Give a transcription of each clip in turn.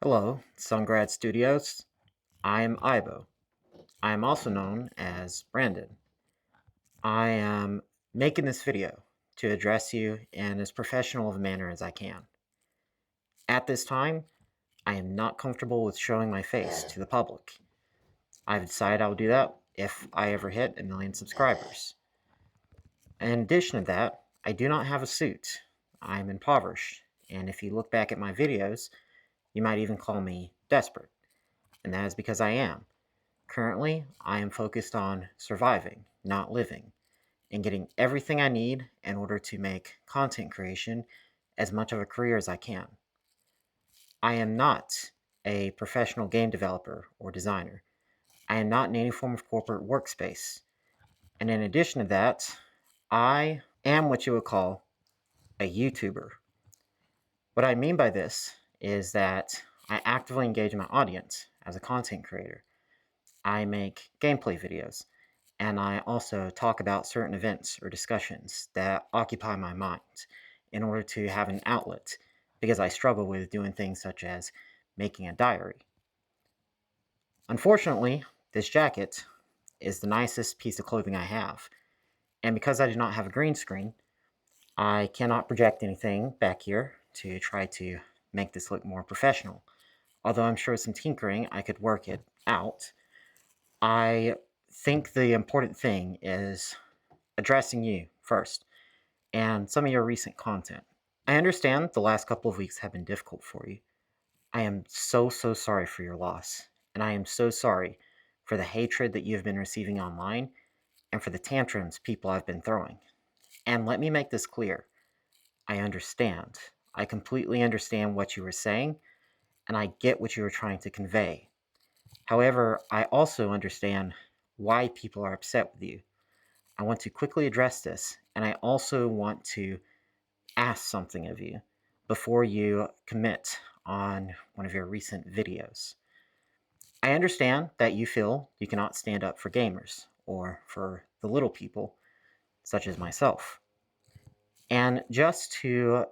Hello, Sungrad Studios. I am Ivo. I am also known as Brandon. I am making this video to address you in as professional of a manner as I can. At this time, I am not comfortable with showing my face to the public. I've decided I will do that if I ever hit 1 million subscribers. In addition to that, I do not have a suit. I'm impoverished, and if you look back at my videos, you might even call me desperate, and that is because I am. Currently, I am focused on surviving, not living, and getting everything I need in order to make content creation as much of a career as I can. I am not a professional game developer or designer. I am not in any form of corporate workspace. And in addition to that, I am what you would call a YouTuber. What I mean by this is that I actively engage my audience as a content creator. I make gameplay videos, and I also talk about certain events or discussions that occupy my mind in order to have an outlet because I struggle with doing things such as making a diary. Unfortunately, this jacket is the nicest piece of clothing I have, and because I do not have a green screen, I cannot project anything back here to try to make this look more professional. Although I'm sure with some tinkering I could work it out, I think the important thing is addressing you first and some of your recent content. I understand the last couple of weeks have been difficult for you. I am so sorry for your loss, and I am so sorry for the hatred that you've been receiving online and for the tantrums people have been throwing. And let me make this clear. I understand. I completely understand what you were saying, and I get what you were trying to convey. However, I also understand why people are upset with you. I want to quickly address this, and I also want to ask something of you before you commit on one of your recent videos. I understand that you feel you cannot stand up for gamers or for the little people, such as myself. And just to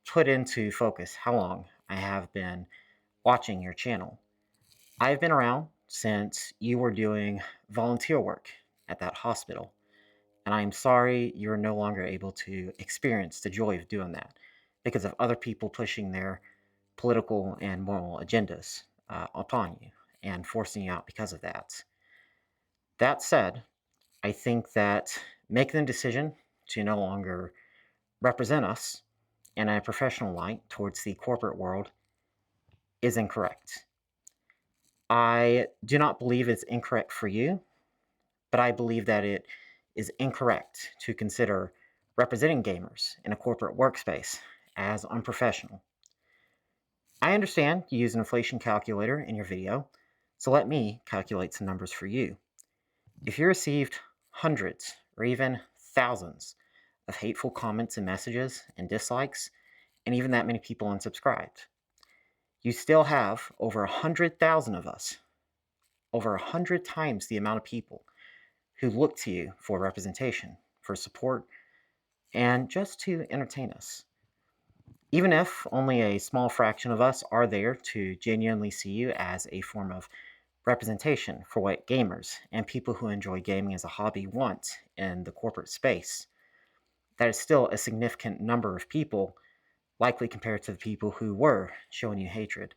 put into focus how long I have been watching your channel, I've been around since you were doing volunteer work at that hospital. And I am sorry you're no longer able to experience the joy of doing that because of other people pushing their political and moral agendas upon you and forcing you out because of that. That said, I think that making the decision to no longer represent us in a professional light towards the corporate world is incorrect. I do not believe it's incorrect for you, but I believe that it is incorrect to consider representing gamers in a corporate workspace as unprofessional. I understand you use an inflation calculator in your video, so let me calculate some numbers for you. If you received hundreds or even thousands of hateful comments and messages and dislikes, and even that many people unsubscribed, you still have over 100,000 of us, over 100 times the amount of people who look to you for representation, for support, and just to entertain us. Even if only a small fraction of us are there to genuinely see you as a form of representation for what gamers and people who enjoy gaming as a hobby want in the corporate space, that is still a significant number of people, likely compared to the people who were showing you hatred.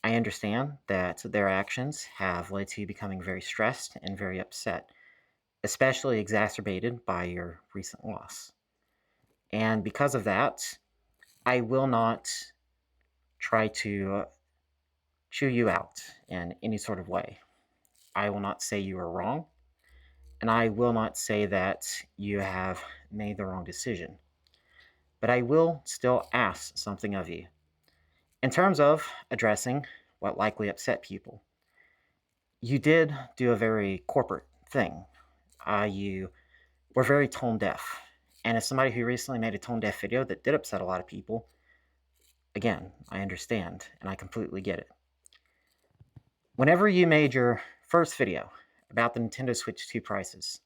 I understand that their actions have led to you becoming very stressed and very upset, especially exacerbated by your recent loss. And because of that, I will not try to chew you out in any sort of way. I will not say you are wrong, and I will not say that you have made the wrong decision. But I will still ask something of you. In terms of addressing what likely upset people, you did do a very corporate thing. You were very tone deaf. And as somebody who recently made a tone deaf video that did upset a lot of people, again, I understand and I completely get it. Whenever you made your first video about the Nintendo Switch 2 prices,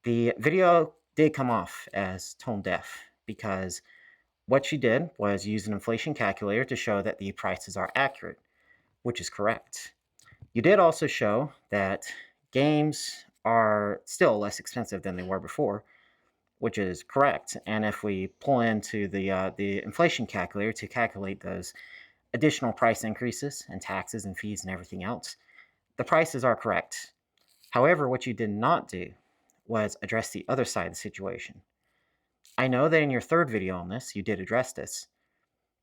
the video did come off as tone deaf because What you did was use an inflation calculator to show that the prices are accurate, which is correct. You did also show that games are still less expensive than they were before, which is correct. And if we pull into the inflation calculator to calculate those additional price increases and taxes and fees and everything else, the prices are correct. However, what you did not do was address the other side of the situation. I know that in your third video on this, you did address this.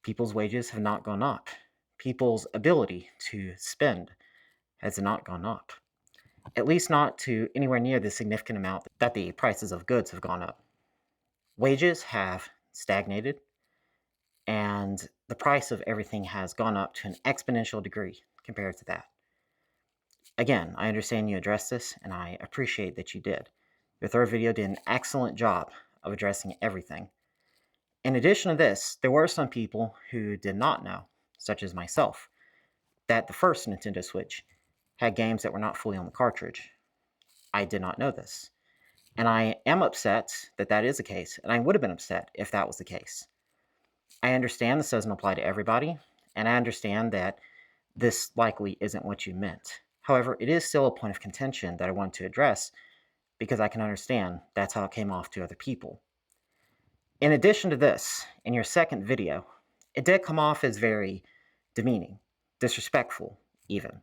People's wages have not gone up. People's ability to spend has not gone up, at least not to anywhere near the significant amount that the prices of goods have gone up. Wages have stagnated, and the price of everything has gone up to an exponential degree compared to that. Again, I understand you addressed this, and I appreciate that you did. Your third video did an excellent job of addressing everything. In addition to this, there were some people who did not know, such as myself, that the first Nintendo Switch had games that were not fully on the cartridge. I did not know this. And I am upset that that is the case, and I would have been upset if that was the case. I understand this doesn't apply to everybody, and I understand that this likely isn't what you meant. However, it is still a point of contention that I want to address because I can understand that's how it came off to other people. In addition to this, in your second video, it did come off as very demeaning, disrespectful, even.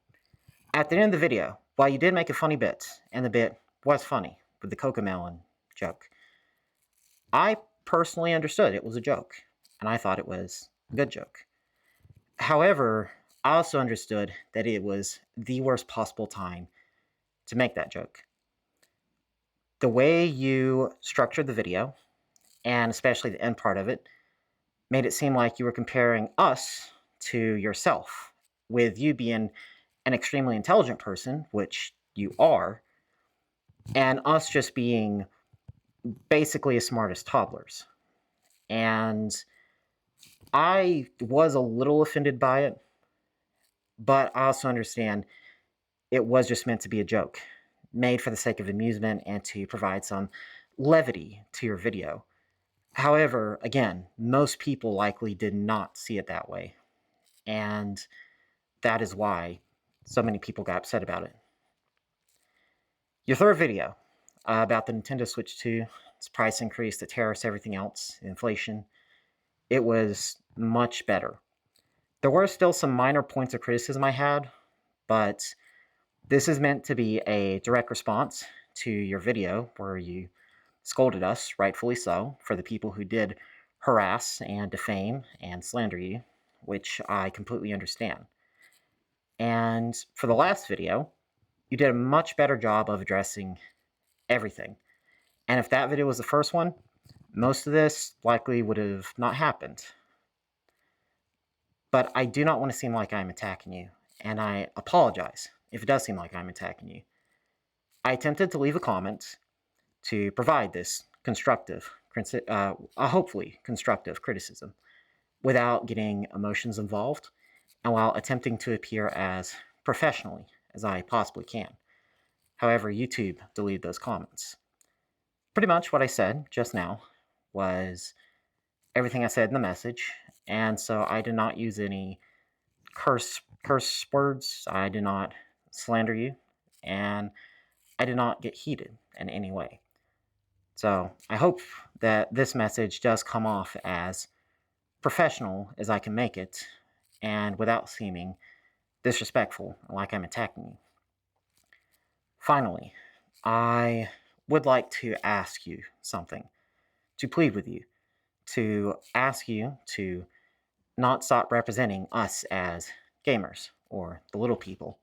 At the end of the video, while you did make a funny bit, and the bit was funny with the Cocomelon joke, I personally understood it was a joke, and I thought it was a good joke. However, I also understood that it was the worst possible time to make that joke. The way you structured the video, and especially the end part of it, made it seem like you were comparing us to yourself, with you being an extremely intelligent person, which you are, and us just being basically as smart as toddlers. And I was a little offended by it, but I also understand it was just meant to be a joke, made for the sake of amusement and to provide some levity to your video. However, again, most people likely did not see it that way, and that is why so many people got upset about it. Your third video about the Nintendo Switch 2, its price increase, the tariffs, everything else, inflation, it was much better. There were still some minor points of criticism I had, but this is meant to be a direct response to your video where you scolded us, rightfully so, for the people who did harass and defame and slander you, which I completely understand. And for the last video, you did a much better job of addressing everything. And if that video was the first one, most of this likely would have not happened. But I do not want to seem like I'm attacking you, and I apologize if it does seem like I'm attacking you. I attempted to leave a comment to provide this constructive, hopefully constructive criticism without getting emotions involved and while attempting to appear as professionally as I possibly can. However, YouTube deleted those comments. Pretty much what I said just now was everything I said in the message, and so I did not use any curse words. I did not slander you, and I did not get heated in any way. So I hope that this message does come off as professional as I can make it, and without seeming disrespectful, like I'm attacking you. Finally, I would like to ask you something, to plead with you, to ask you to not stop representing us as gamers, or the little people,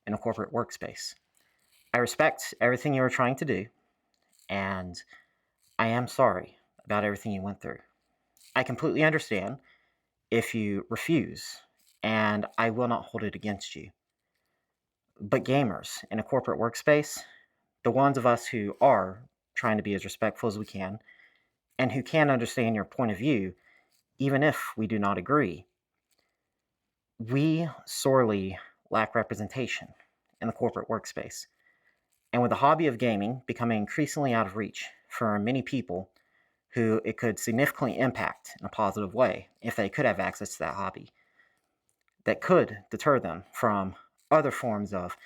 in a corporate workspace. I respect everything you were trying to do, and I am sorry about everything you went through. I completely understand if you refuse, and I will not hold it against you. But gamers in a corporate workspace, the ones of us who are trying to be as respectful as we can, and who can understand your point of view, even if we do not agree, we sorely lack representation in the corporate workspace. And with the hobby of gaming becoming increasingly out of reach for many people who it could significantly impact in a positive way if they could have access to that hobby, that could deter them from other forms of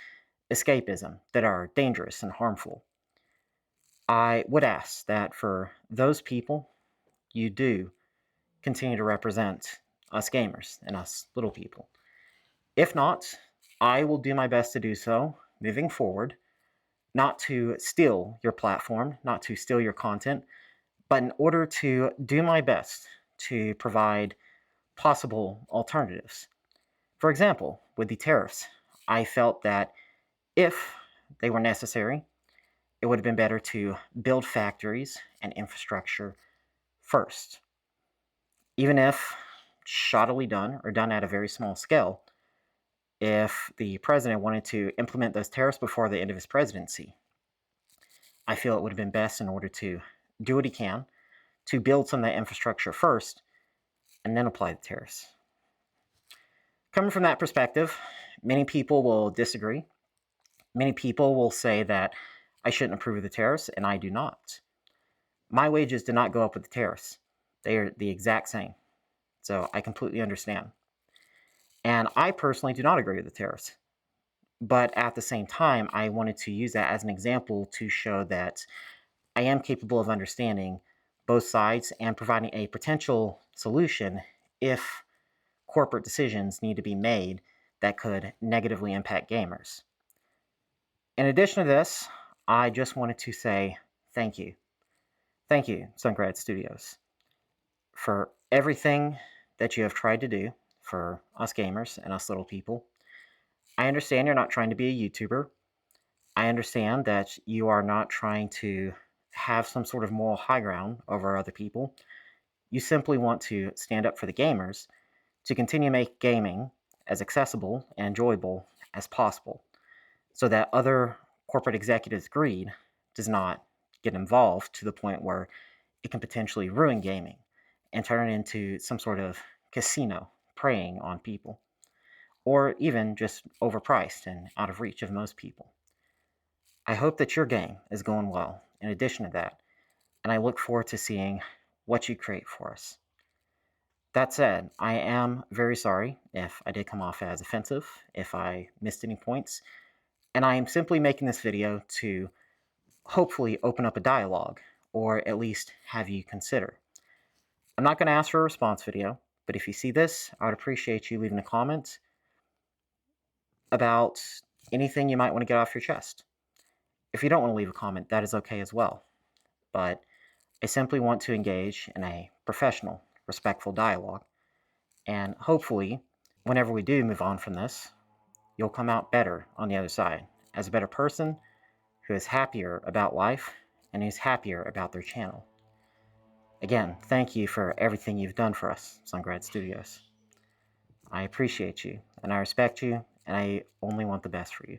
escapism that are dangerous and harmful. I would ask that for those people, you do continue to represent us gamers and us little people. If not, I will do my best to do so moving forward, not to steal your platform, not to steal your content, but in order to do my best to provide possible alternatives. For example, with the tariffs, I felt that if they were necessary, it would have been better to build factories and infrastructure first. Even if shoddily done or done at a very small scale, if the president wanted to implement those tariffs before the end of his presidency, I feel it would have been best in order to do what he can to build some of that infrastructure first and then apply the tariffs. Coming from that perspective, many people will disagree. Many people will say that I shouldn't approve of the tariffs, and I do not. My wages did not go up with the tariffs. They are the exact same. So I completely understand. And I personally do not agree with the tariffs. But at the same time, I wanted to use that as an example to show that I am capable of understanding both sides and providing a potential solution if corporate decisions need to be made that could negatively impact gamers. In addition to this, I just wanted to say thank you. Thank you, Sungrand Studios, for everything that you have tried to do for us gamers and us little people. I understand you're not trying to be a YouTuber. I understand that you are not trying to have some sort of moral high ground over other people. You simply want to stand up for the gamers to continue to make gaming as accessible and enjoyable as possible so that other corporate executives' greed does not get involved to the point where it can potentially ruin gaming and turn it into some sort of casino preying on people, or even just overpriced and out of reach of most people. I hope that your game is going well in addition to that, and I look forward to seeing what you create for us. That said, I am very sorry if I did come off as offensive, if I missed any points, and I am simply making this video to hopefully open up a dialogue, or at least have you consider. I'm not going to ask for a response video, but if you see this, I would appreciate you leaving a comment about anything you might want to get off your chest. If you don't want to leave a comment, that is okay as well. But I simply want to engage in a professional, respectful dialogue. And hopefully, whenever we do move on from this, you'll come out better on the other side, as a better person who is happier about life and who's happier about their channel. Again, thank you for everything you've done for us, Sungrand Studios. I appreciate you, and I respect you, and I only want the best for you.